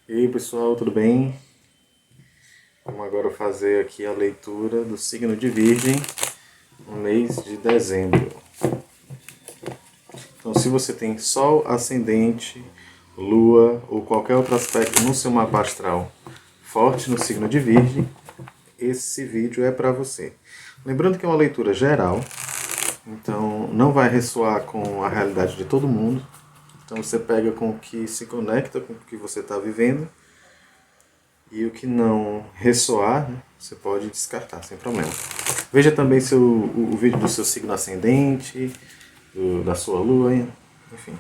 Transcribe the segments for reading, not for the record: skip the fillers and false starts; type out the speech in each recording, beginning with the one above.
E aí pessoal, tudo bem? Vamos agora fazer aqui a leitura do signo de Virgem no mês de dezembro. Então, se você tem Sol, Ascendente, Lua ou qualquer outro aspecto no seu mapa astral forte no signo de Virgem, esse vídeo é para você. Lembrando que é uma leitura geral, então não vai ressoar com a realidade de todo mundo. Então você pega com o que se conecta com o que você está vivendo. E o que não ressoar, né, você pode descartar sem problema. Veja também o vídeo do seu signo ascendente, da sua lua, enfim,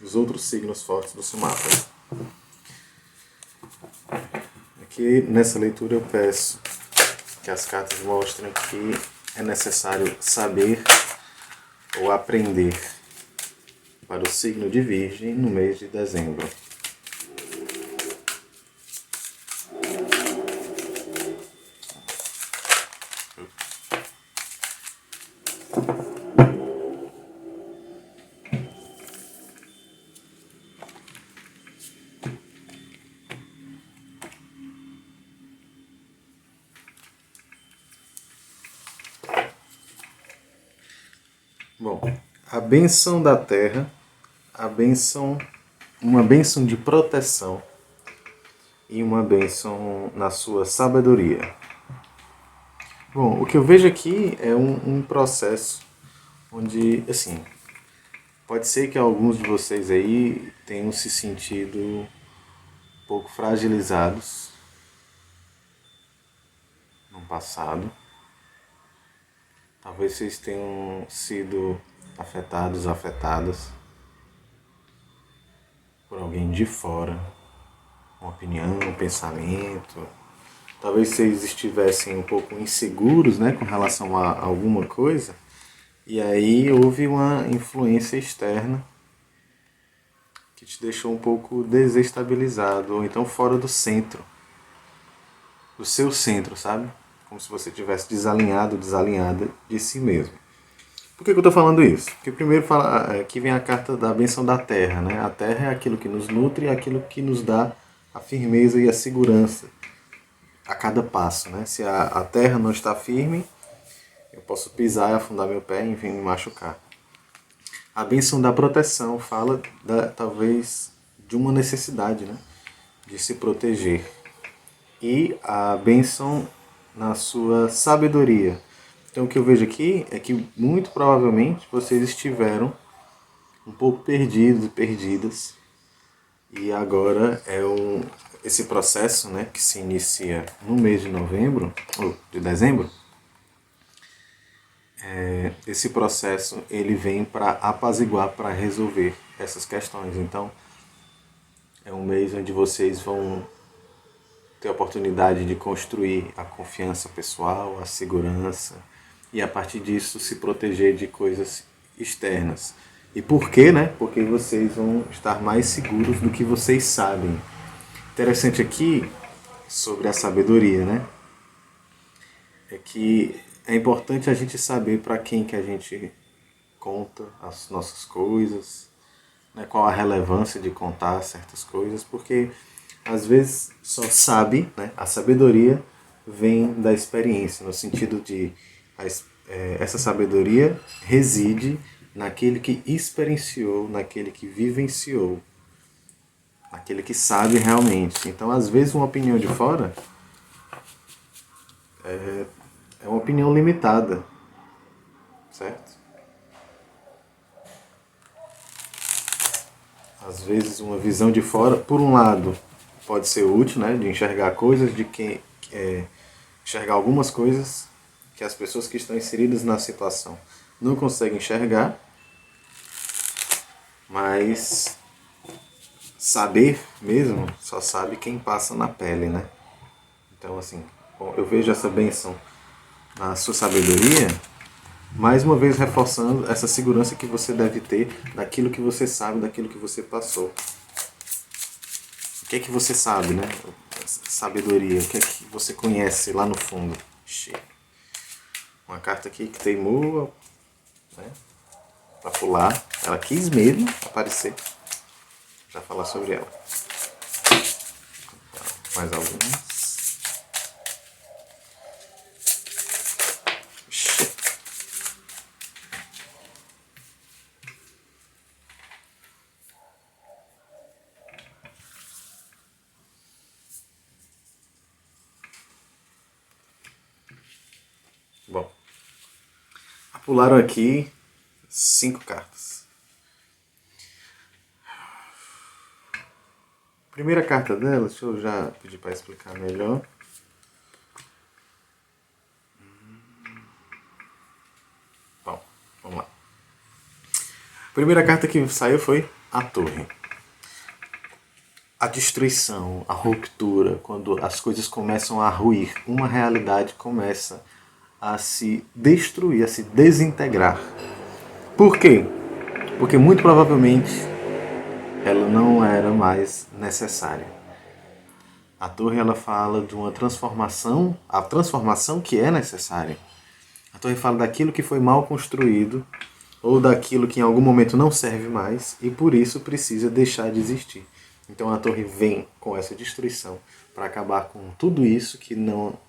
os outros signos fortes do seu mapa. Aqui nessa leitura eu peço que as cartas mostrem que é necessário saber ou aprender para o signo de Virgem no mês de dezembro. Bom, a bênção da terra, uma bênção de proteção e uma bênção na sua sabedoria. Bom, o que eu vejo aqui é um processo onde, assim, pode ser que alguns de vocês aí tenham se sentido um pouco fragilizados no passado. Talvez vocês tenham sido afetadas por alguém de fora, uma opinião, um pensamento. Talvez vocês estivessem um pouco inseguros, né, com relação a alguma coisa, e aí houve uma influência externa que te deixou um pouco desestabilizado, ou então fora do centro, do seu centro, sabe? Como se você tivesse desalinhado, desalinhada de si mesmo. Por que eu estou falando isso? Porque primeiro aqui vem a carta da bênção da terra, né? A terra é aquilo que nos nutre, é aquilo que nos dá a firmeza e a segurança a cada passo, né? Se a terra não está firme, eu posso pisar e afundar meu pé, enfim, me machucar. A bênção da proteção fala talvez de uma necessidade, né? De se proteger. E a bênção na sua sabedoria. Então o que eu vejo aqui é que muito provavelmente vocês estiveram um pouco perdidos e perdidas. E agora esse processo, né, que se inicia no mês de novembro, ou de dezembro, esse processo ele vem para apaziguar, para resolver essas questões. Então é um mês onde vocês vão ter a oportunidade de construir a confiança pessoal, a segurança, e a partir disso se proteger de coisas externas. E por quê, né? Porque vocês vão estar mais seguros do que vocês sabem. Interessante aqui sobre a sabedoria, né? É que é importante a gente saber para quem que a gente conta as nossas coisas, né? Qual a relevância de contar certas coisas, porque às vezes só sabe, né? A sabedoria vem da experiência, no sentido de essa sabedoria reside naquele que experienciou, naquele que vivenciou, naquele que sabe realmente. Então, às vezes, uma opinião de fora é uma opinião limitada, certo? Às vezes, uma visão de fora, por um lado, pode ser útil, né, de enxergar coisas, enxergar algumas coisas que as pessoas que estão inseridas na situação não conseguem enxergar, mas saber mesmo só sabe quem passa na pele, né? Então, assim, bom, eu vejo essa bênção na sua sabedoria, mais uma vez reforçando essa segurança que você deve ter daquilo que você sabe, daquilo que você passou. O que é que você sabe, né? Sabedoria, o que é que você conhece lá no fundo? Uma carta aqui que teimou, né, para pular. Ela quis mesmo aparecer para falar sobre ela. mais alguns. Bom, pularam aqui 5 cartas. Primeira carta dela, deixa eu já pedir para explicar melhor. Bom, vamos lá. A primeira carta que saiu foi a Torre. A destruição, a ruptura, quando as coisas começam a ruir, uma realidade começa a se destruir, a se desintegrar. Por quê? Porque muito provavelmente ela não era mais necessária. A Torre ela fala de uma transformação, a transformação que é necessária. A Torre fala daquilo que foi mal construído ou daquilo que em algum momento não serve mais e por isso precisa deixar de existir. Então a Torre vem com essa destruição para acabar com tudo isso que não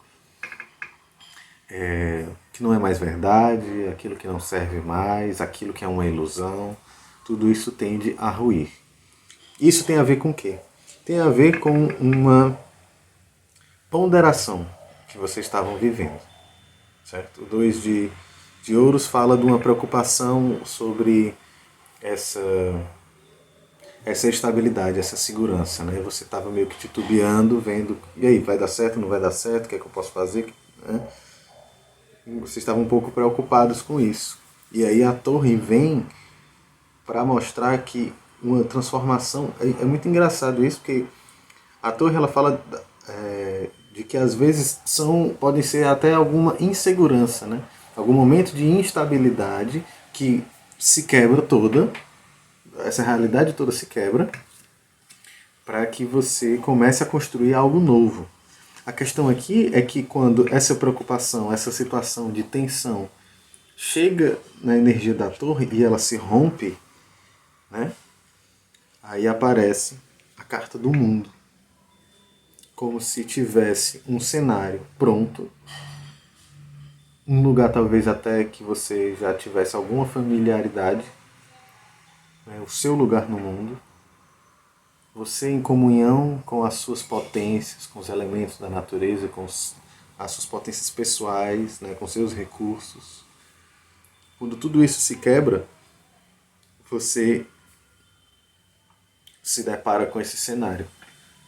é mais verdade, aquilo que não serve mais, aquilo que é uma ilusão. Tudo isso tende a ruir. Isso tem a ver com o quê? Tem a ver com uma ponderação que vocês estavam vivendo. Certo? O 2 de ouros fala de uma preocupação sobre essa estabilidade, essa segurança. Né? Você estava meio que titubeando, vendo, e aí, vai dar certo, não vai dar certo, o que é que eu posso fazer? Né? Vocês estavam um pouco preocupados com isso. E aí a Torre vem para mostrar que uma transformação... É muito engraçado isso, porque a Torre ela fala de que às vezes podem ser até alguma insegurança, né? Algum momento de instabilidade que se quebra toda, essa realidade toda se quebra, para que você comece a construir algo novo. A questão aqui é que quando essa preocupação, essa situação de tensão chega na energia da Torre e ela se rompe, né? Aí aparece a carta do mundo. Como se tivesse um cenário pronto, um lugar talvez até que você já tivesse alguma familiaridade, né? O seu lugar no mundo, você em comunhão com as suas potências, com os elementos da natureza, com as suas potências pessoais, né? Com seus recursos. Quando tudo isso se quebra, você se depara com esse cenário,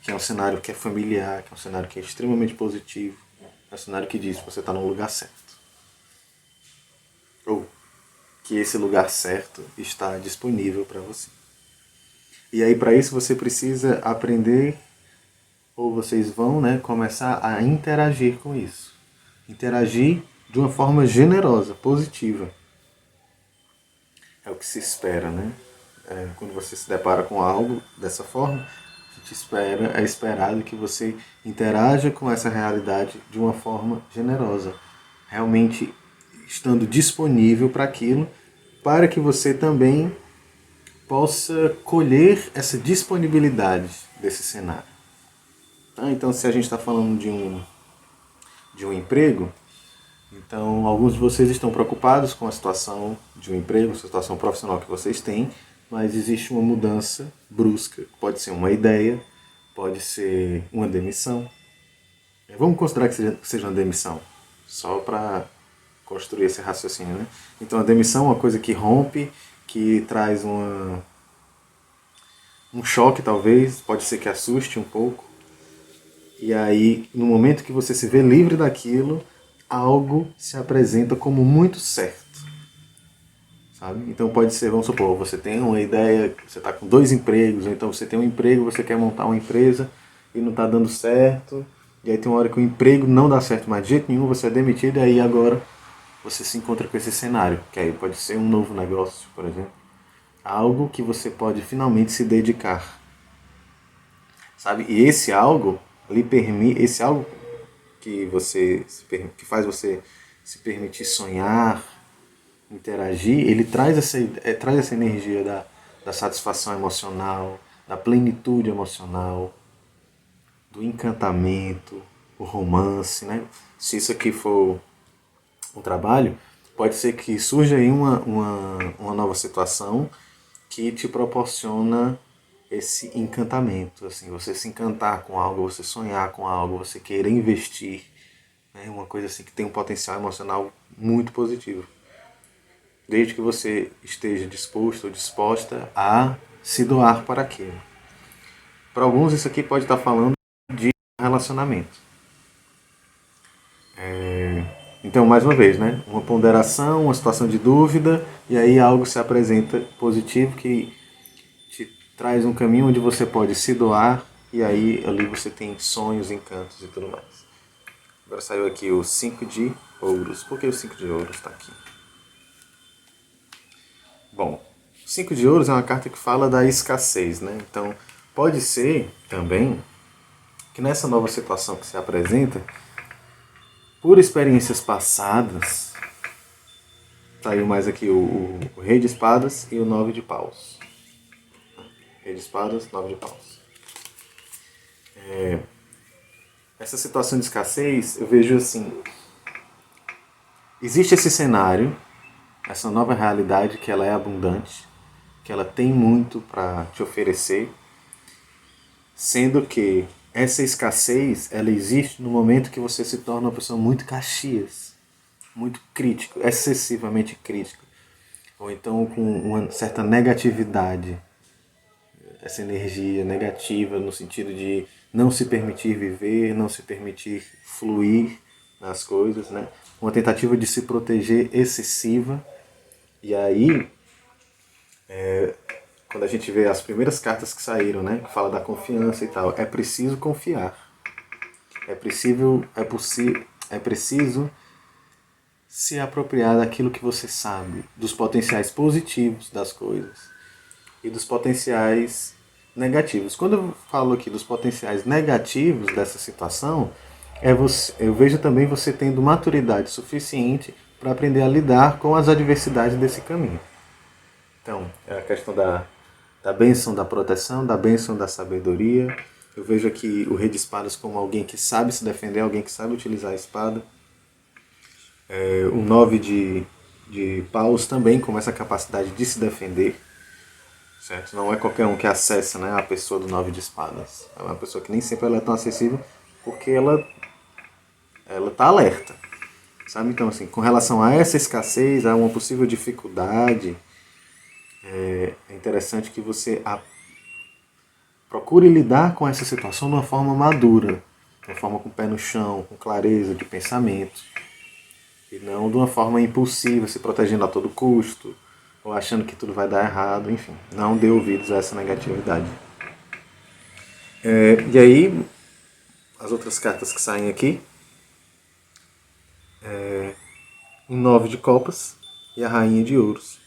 que é um cenário que é familiar, que é um cenário que é extremamente positivo, é um cenário que diz que você está no lugar certo. Ou que esse lugar certo está disponível para você. E aí para isso você precisa aprender, ou vocês vão, né, começar a interagir com isso. Interagir de uma forma generosa, positiva. É o que se espera, né? Quando você se depara com algo dessa forma, é esperado que você interaja com essa realidade de uma forma generosa, realmente estando disponível para aquilo, para que você também possa colher essa disponibilidade desse cenário. Então, se a gente está falando de um emprego, então alguns de vocês estão preocupados com a situação de um emprego, a situação profissional que vocês têm, mas existe uma mudança brusca. Pode ser uma ideia, pode ser uma demissão. Vamos considerar que seja uma demissão, só para construir esse raciocínio, né? Então a demissão é uma coisa que rompe, que traz um choque talvez, pode ser que assuste um pouco. E aí, no momento que você se vê livre daquilo, algo se apresenta como muito certo. Sabe? Então pode ser, vamos supor, você tem uma ideia, você está com 2 empregos, ou então você tem um emprego, você quer montar uma empresa e não está dando certo, e aí tem uma hora que o emprego não dá certo mais de jeito nenhum, você é demitido, e aí agora você se encontra com esse cenário, que aí pode ser um novo negócio, por exemplo. Algo que você pode finalmente se dedicar. Sabe? E esse algo lhe permite, esse algo que que faz você se permitir sonhar, interagir, ele traz essa energia da satisfação emocional, da plenitude emocional. do encantamento, o romance, né? Se isso aqui for um trabalho, pode ser que surja aí uma nova situação que te proporciona esse encantamento, assim, você se encantar com algo, você sonhar com algo, você querer investir, né? Uma coisa assim que tem um potencial emocional muito positivo. Desde que você esteja disposto ou disposta a se doar para aquilo. Para alguns isso aqui pode estar falando de relacionamento. Então, mais uma vez, né? Uma ponderação, uma situação de dúvida, e aí algo se apresenta positivo que te traz um caminho onde você pode se doar, e aí ali você tem sonhos, encantos e tudo mais. Agora saiu aqui o 5 de ouros. Por que o 5 de ouros está aqui? Bom, o 5 de ouros é uma carta que fala da escassez, né? Então, pode ser também que nessa nova situação que se apresenta, por experiências passadas, saiu mais aqui o Rei de Espadas e o 9 de Paus. Rei de Espadas, 9 de Paus. Essa situação de escassez, eu vejo assim, existe esse cenário, essa nova realidade que ela é abundante, que ela tem muito para te oferecer, sendo que essa escassez, ela existe no momento que você se torna uma pessoa muito caxias, muito crítico, excessivamente crítico, ou então com uma certa negatividade, essa energia negativa no sentido de não se permitir viver, não se permitir fluir nas coisas, né? Uma tentativa de se proteger excessiva. E aí, quando a gente vê as primeiras cartas que saíram, né, que fala da confiança e tal, é preciso confiar. É preciso se apropriar daquilo que você sabe, dos potenciais positivos das coisas e dos potenciais negativos. Quando eu falo aqui dos potenciais negativos dessa situação, eu vejo também você tendo maturidade suficiente para aprender a lidar com as adversidades desse caminho. Então, é a questão da bênção da proteção, da bênção da sabedoria. Eu vejo aqui o Rei de Espadas como alguém que sabe se defender, alguém que sabe utilizar a espada. O 9 de paus também com essa capacidade de se defender. Certo? Não é qualquer um que acessa, né, a pessoa do 9 de espadas. É uma pessoa que nem sempre ela é tão acessível porque ela tá alerta. Sabe? Então, assim, com relação a essa escassez, a uma possível dificuldade, é interessante que você procure lidar com essa situação de uma forma madura, de uma forma com o pé no chão, com clareza de pensamento, e não de uma forma impulsiva, se protegendo a todo custo, ou achando que tudo vai dar errado, enfim. Não dê ouvidos a essa negatividade. E aí, as outras cartas que saem aqui, o 9 de copas e a rainha de ouros.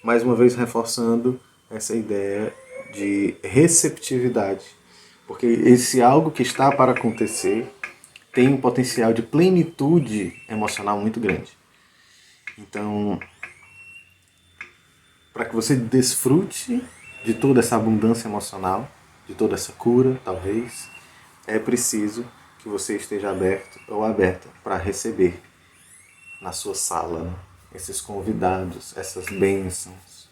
Mais uma vez reforçando essa ideia de receptividade. Porque esse algo que está para acontecer tem um potencial de plenitude emocional muito grande. Então, para que você desfrute de toda essa abundância emocional, de toda essa cura, talvez, é preciso que você esteja aberto ou aberta para receber na sua sala, né, esses convidados, essas bênçãos,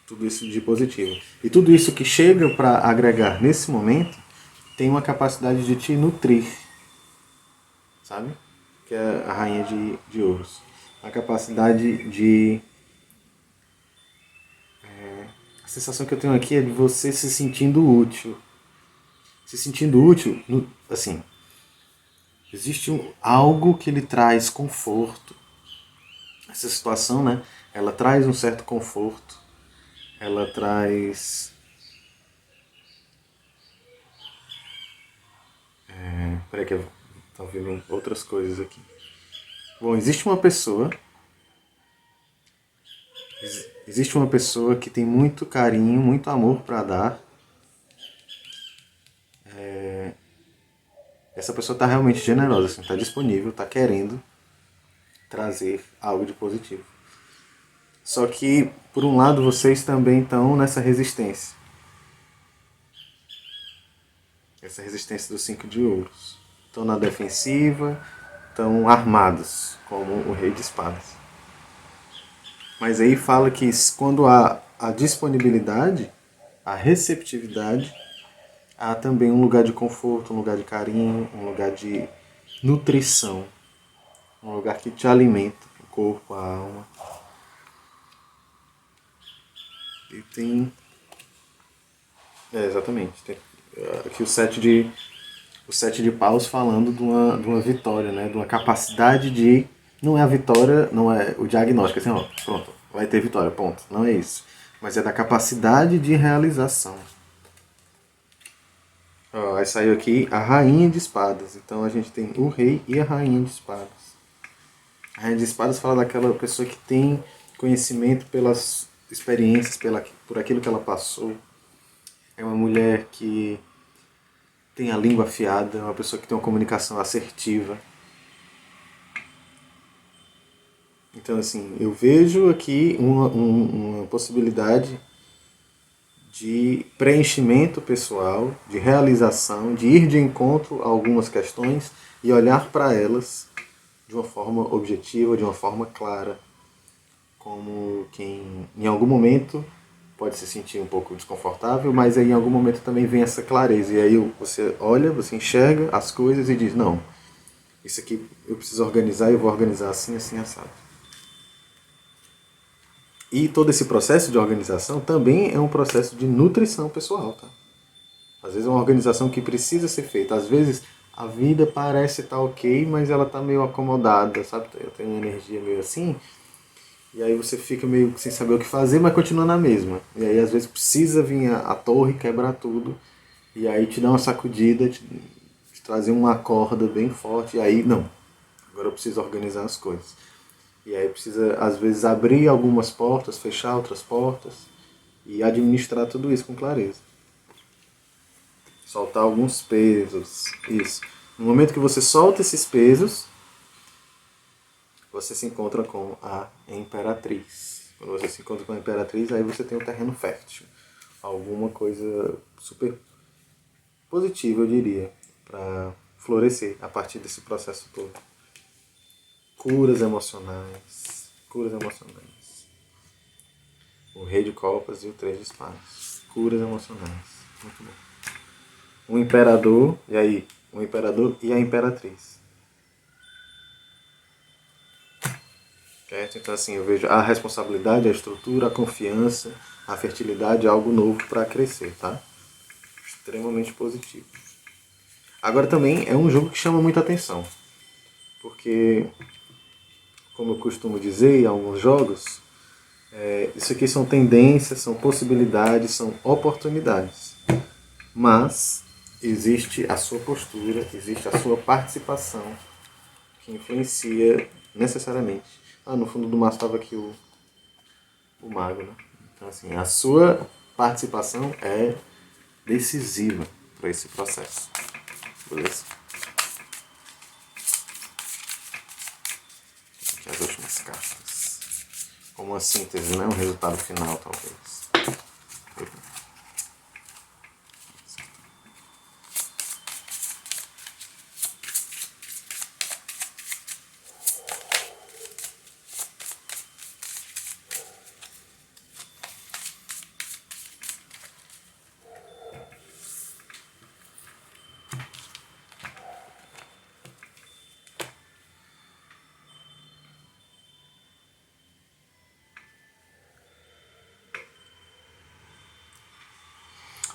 tudo isso de positivo. E tudo isso que chega para agregar nesse momento tem uma capacidade de te nutrir, sabe? Que é a rainha de ouros. A capacidade de... A sensação que eu tenho aqui é de você se sentindo útil. Se sentindo útil, assim, existe algo que lhe traz conforto. Essa situação, né? Ela traz um certo conforto. Ela traz... Peraí que eu tô ouvindo outras coisas aqui. Bom, existe uma pessoa que tem muito carinho, muito amor para dar. Essa pessoa está realmente generosa, assim, está disponível, está querendo trazer algo de positivo. Só que, por um lado, vocês também estão nessa resistência. Essa resistência dos 5 de ouros. Estão na defensiva, estão armados, como o rei de espadas. Mas aí fala que quando há a disponibilidade, a receptividade, há também um lugar de conforto, um lugar de carinho, um lugar de nutrição, um lugar que te alimenta, o corpo, a alma. E tem. Exatamente. Tem aqui o sete de paus falando de uma vitória, né? De uma capacidade de. Não é a vitória, não é o diagnóstico, assim, ó, pronto, vai ter vitória, ponto. Não é isso. Mas é da capacidade de realização. Ó, aí saiu aqui a rainha de espadas. Então a gente tem o rei e a rainha de espadas. A rainha de espadas fala daquela pessoa que tem conhecimento pelas experiências, por aquilo que ela passou. É uma mulher que tem a língua afiada, é uma pessoa que tem uma comunicação assertiva. Então, assim, eu vejo aqui uma possibilidade de preenchimento pessoal, de realização, de ir de encontro a algumas questões e olhar para elas de uma forma objetiva, de uma forma clara, como quem em algum momento pode se sentir um pouco desconfortável, mas aí em algum momento também vem essa clareza. E aí você olha, você enxerga as coisas e diz, não, isso aqui eu preciso organizar e eu vou organizar assim, assim, assado. E todo esse processo de organização também é um processo de nutrição pessoal, tá? Às vezes é uma organização que precisa ser feita. Às vezes a vida parece estar ok, mas ela está meio acomodada, sabe? Eu tenho uma energia meio assim. E aí você fica meio sem saber o que fazer, mas continua na mesma. E aí às vezes precisa vir a torre quebrar tudo. E aí te dá uma sacudida, te trazer uma corda bem forte. E aí, não, agora eu preciso organizar as coisas. E aí precisa, às vezes, abrir algumas portas, fechar outras portas e administrar tudo isso com clareza. Soltar alguns pesos. Isso. No momento que você solta esses pesos, você se encontra com a Imperatriz. Quando você se encontra com a Imperatriz, aí você tem um terreno fértil. Alguma coisa super positiva, eu diria, para florescer a partir desse processo todo. Curas emocionais. Curas emocionais. O Rei de Copas e o Três de Espadas. Curas emocionais. Muito bom. O Imperador, e aí? O Imperador e a Imperatriz. Certo? Então, assim, eu vejo a responsabilidade, a estrutura, a confiança, a fertilidade, algo novo para crescer, tá? Extremamente positivo. Agora também é um jogo que chama muita atenção, porque, como eu costumo dizer em alguns jogos, isso aqui são tendências, são possibilidades, são oportunidades. Mas existe a sua postura, existe a sua participação que influencia necessariamente. Ah, no fundo do mar estava aqui o mago, né? Então, assim, a sua participação é decisiva para esse processo. Beleza? Aqui as últimas cartas. Como uma síntese, né? Um resultado final, talvez.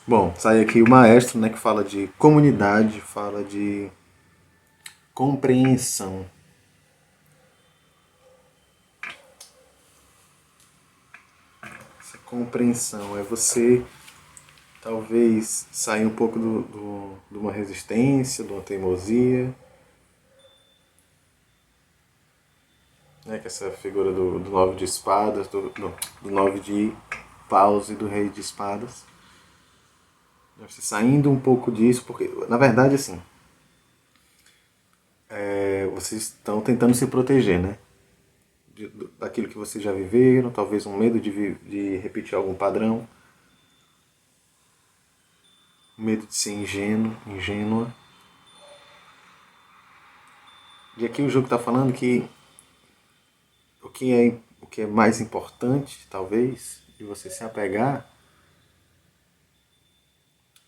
Bom, sai aqui o maestro, né, que fala de comunidade, fala de compreensão. Essa compreensão é você talvez sair um pouco de uma resistência, de uma teimosia, né, que essa figura do nove de espadas, do nove de paus e do rei de espadas. Você saindo um pouco disso, porque na verdade assim, vocês estão tentando se proteger, né? Daquilo que vocês já viveram, talvez um medo de repetir algum padrão. medo de ser ingênuo, ingênua. E aqui o jogo está falando que o que é mais importante, talvez, de você se apegar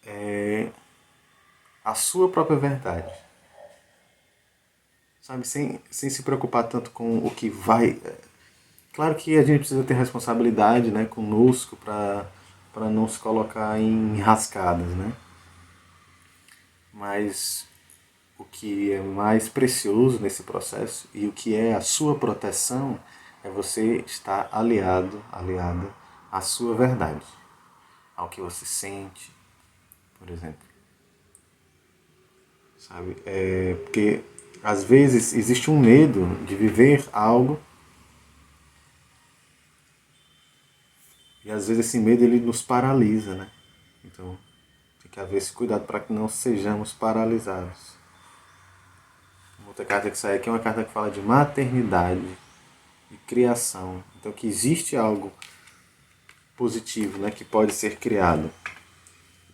é a sua própria verdade. Sabe, sem se preocupar tanto com o que vai. Claro que a gente precisa ter responsabilidade, né, conosco para não se colocar em enrascadas, né? Mas o que é mais precioso nesse processo e o que é a sua proteção é você estar aliada à sua verdade, ao que você sente, por exemplo. Sabe? Porque às vezes existe um medo de viver algo e às vezes esse medo ele nos paralisa, né? Então tem que haver esse cuidado para que não sejamos paralisados. Outra carta que sai aqui é uma carta que fala de maternidade e criação. Então que existe algo positivo, né, que pode ser criado.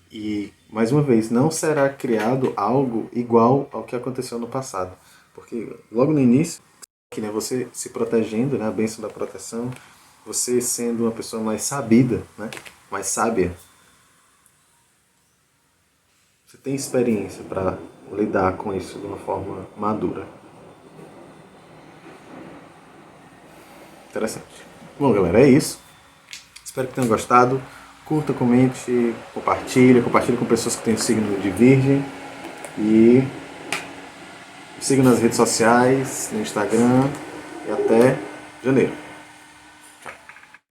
E, mais uma vez, não será criado algo igual ao que aconteceu no passado. Porque logo no início, que, né, você se protegendo, né, a bênção da proteção, você sendo uma pessoa mais sabida, né, mais sábia, você tem experiência para lidar com isso de uma forma madura. Interessante. Bom, galera, é isso. Espero que tenham gostado. Curta, comente, compartilhe com pessoas que têm o signo de Virgem. E siga nas redes sociais, no Instagram. E até janeiro.